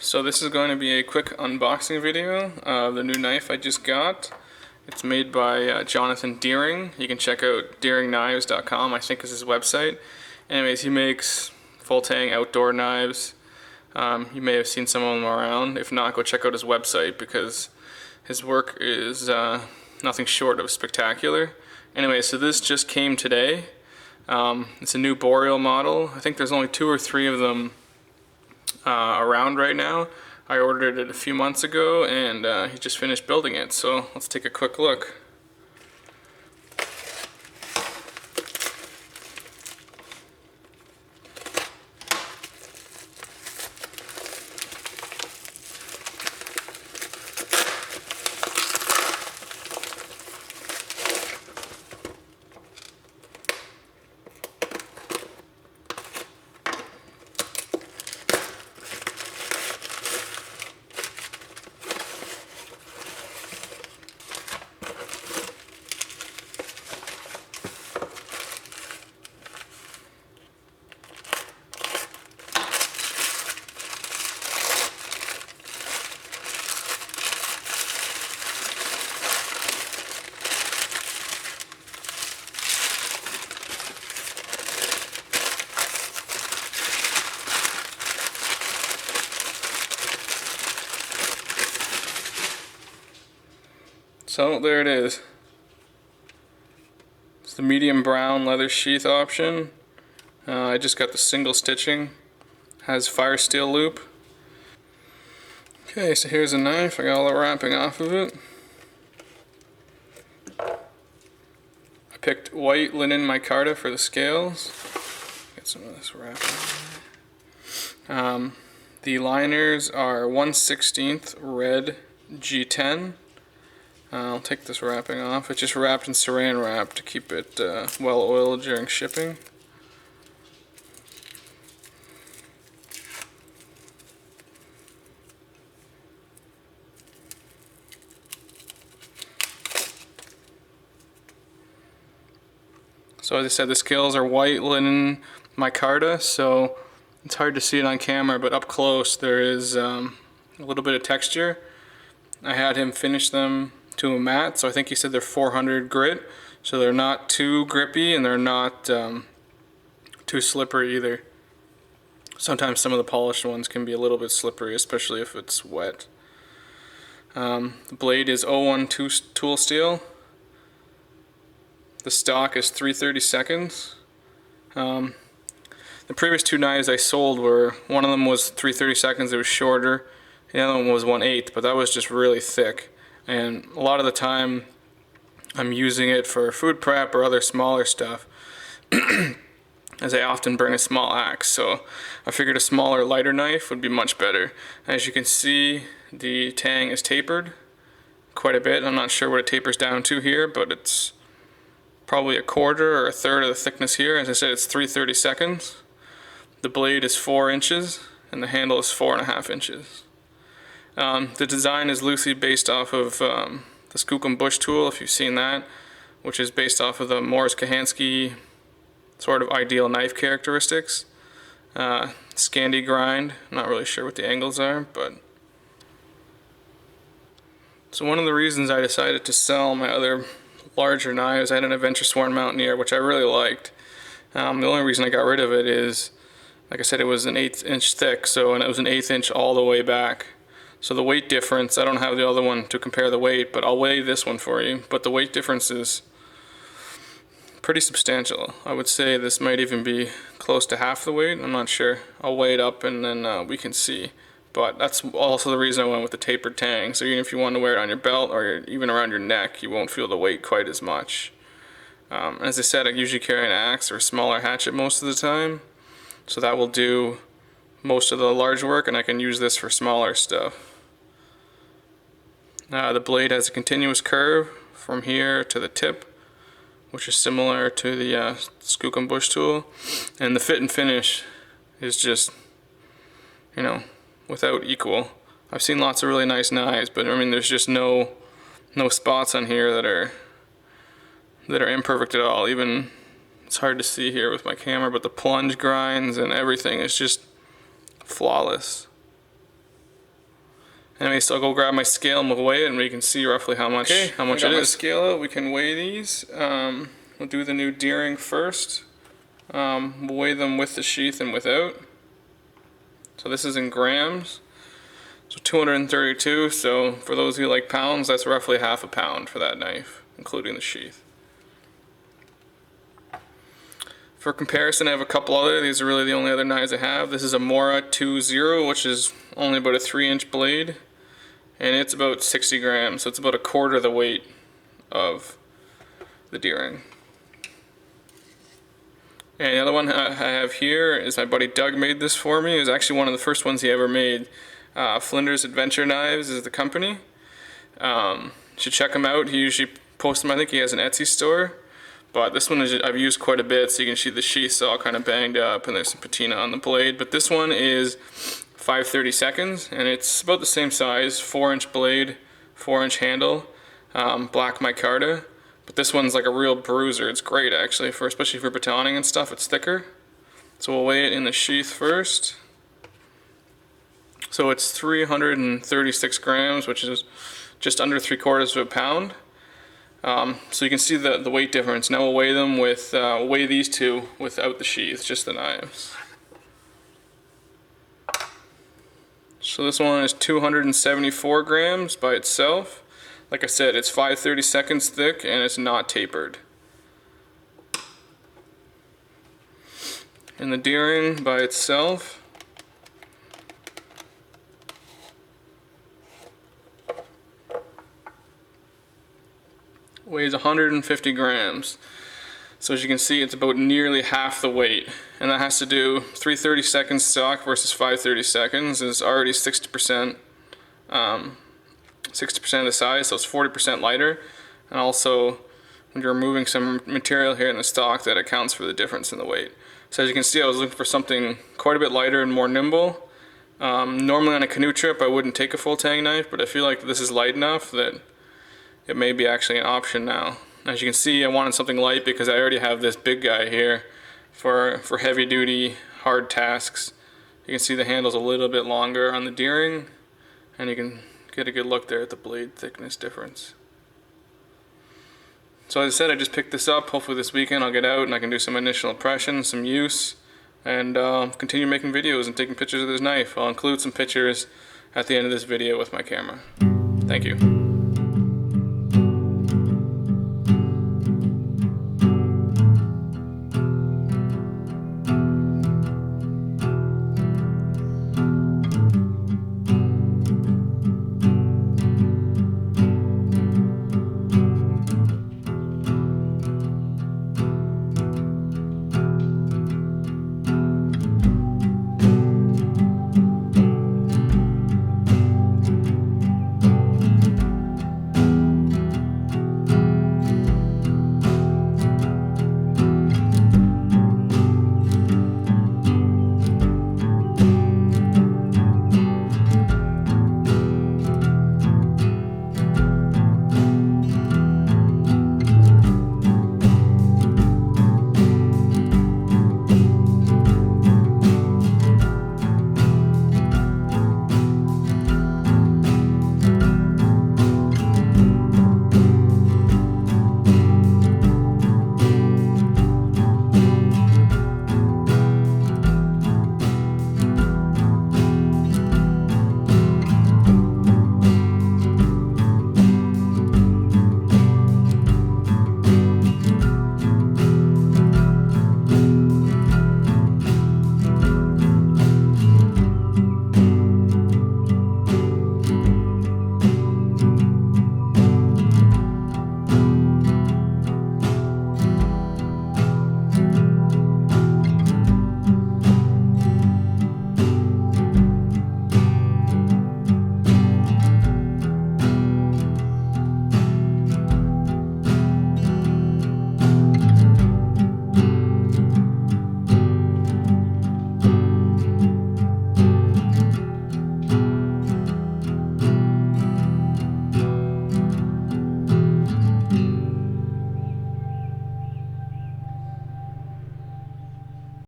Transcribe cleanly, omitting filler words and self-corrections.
So this is going to be a quick unboxing video of the new knife I just got. It's made by Jonathon Deering. You can check out deeringknives.com, I think is his website. Anyways, he makes full tang outdoor knives. You may have seen some of them around. If not, go check out his website because his work is nothing short of spectacular. Anyway, so this just came today. It's a new Boreal model. I think there's only 2 or 3 of them around right now. I ordered it a few months ago and he just finished building it, so let's take a quick look. So there it is. It's the medium brown leather sheath option. I just got the single stitching. Has fire steel loop. Okay, so here's a knife. I got all the wrapping off of it. I picked white linen micarta for the scales. Get some of this wrapping. The liners are 1/16 red G10. I'll take this wrapping off. It's just wrapped in saran wrap to keep it well oiled during shipping. So as I said, the scales are white linen micarta, so it's hard to see it on camera, but up close there is a little bit of texture. I had him finish them to a matte, so I think he said they're 400 grit, so they're not too grippy and they're not too slippery either. Sometimes some of the polished ones can be a little bit slippery, especially if it's wet. The blade is 01 tool steel. The stock is 3/32. The previous 2 knives I sold were, one of them was 3/32, it was shorter, the other one was 1/8, but that was just really thick. And a lot of the time I'm using it for food prep or other smaller stuff as I often bring a small axe, so I figured a smaller, lighter knife would be much better. As you can see, the tang is tapered quite a bit. I'm not sure what it tapers down to here, but it's probably a quarter or a third of the thickness here. As I said, it's 3/32. The blade is 4 inches and the handle is 4.5 inches. The design is loosely based off of the Skookum Bush tool, if you've seen that, which is based off of the Morris Kahansky sort of ideal knife characteristics. Scandi grind, I'm not really sure what the angles are, but... So one of the reasons I decided to sell my other larger knives, I had an Adventure Sworn Mountaineer, which I really liked. The only reason I got rid of it is, like I said, it was an 1/8 inch thick, and it was an 1/8 inch all the way back. So the weight difference, I don't have the other one to compare the weight, but I'll weigh this one for you. But the weight difference is pretty substantial. I would say this might even be close to half the weight. I'm not sure. I'll weigh it up and then we can see. But that's also the reason I went with the tapered tang. So even if you want to wear it on your belt or even around your neck, you won't feel the weight quite as much. As I said, I usually carry an axe or a smaller hatchet most of the time. So that will do most of the large work, and I can use this for smaller stuff. The blade has a continuous curve from here to the tip, which is similar to the Skookum Bush tool, and the fit and finish is just, you know, without equal. I've seen lots of really nice knives, but I mean, there's just no spots on here that are imperfect at all. Even it's hard to see here with my camera, but the plunge grinds and everything is just flawless. Anyway, so I'll go grab my scale and we'll weigh it, and we can see roughly how much it is. I got my scale out. We can weigh these. We'll do the new Deering first. We'll weigh them with the sheath and without. So this is in grams. So 232. So for those who like pounds, that's roughly half a pound for that knife, including the sheath. For comparison, I have a couple other. These are really the only other knives I have. This is a Mora 2.0, which is only about a 3-inch blade, and it's about 60 grams. So it's about a quarter the weight of the Deering. And the other one I have here is my buddy Doug made this for me. It was actually one of the first ones he ever made. Flinders Adventure Knives is the company. You should check him out. He usually posts them. I think he has an Etsy store. But this one I've used quite a bit, so you can see the sheath's all kind of banged up and there's some patina on the blade. But this one is 5/32, and it's about the same size, 4-inch blade, 4-inch handle, black micarta. But this one's like a real bruiser. It's great actually, especially for batoning and stuff. It's thicker. So we'll weigh it in the sheath first. So it's 336 grams, which is just under 3/4 of a pound. So you can see the weight difference. Now we'll weigh them with, weigh these two without the sheath, just the knives. So this one is 274 grams by itself. Like I said, it's 5/32 thick and it's not tapered. And the Deering by itself weighs 150 grams. So as you can see, it's about nearly half the weight. And that has to do 3/32 stock versus 5/32 is already 60% of the size, so it's 40% lighter. And also, when you're removing some material here in the stock, that accounts for the difference in the weight. So as you can see, I was looking for something quite a bit lighter and more nimble. Normally on a canoe trip, I wouldn't take a full tang knife, but I feel like this is light enough that it may be actually an option now. As you can see, I wanted something light because I already have this big guy here for heavy duty, hard tasks. You can see the handle's a little bit longer on the Deering, and you can get a good look there at the blade thickness difference. So as I said, I just picked this up. Hopefully this weekend I'll get out and I can do some initial impressions, some use, and continue making videos and taking pictures of this knife. I'll include some pictures at the end of this video with my camera. Thank you.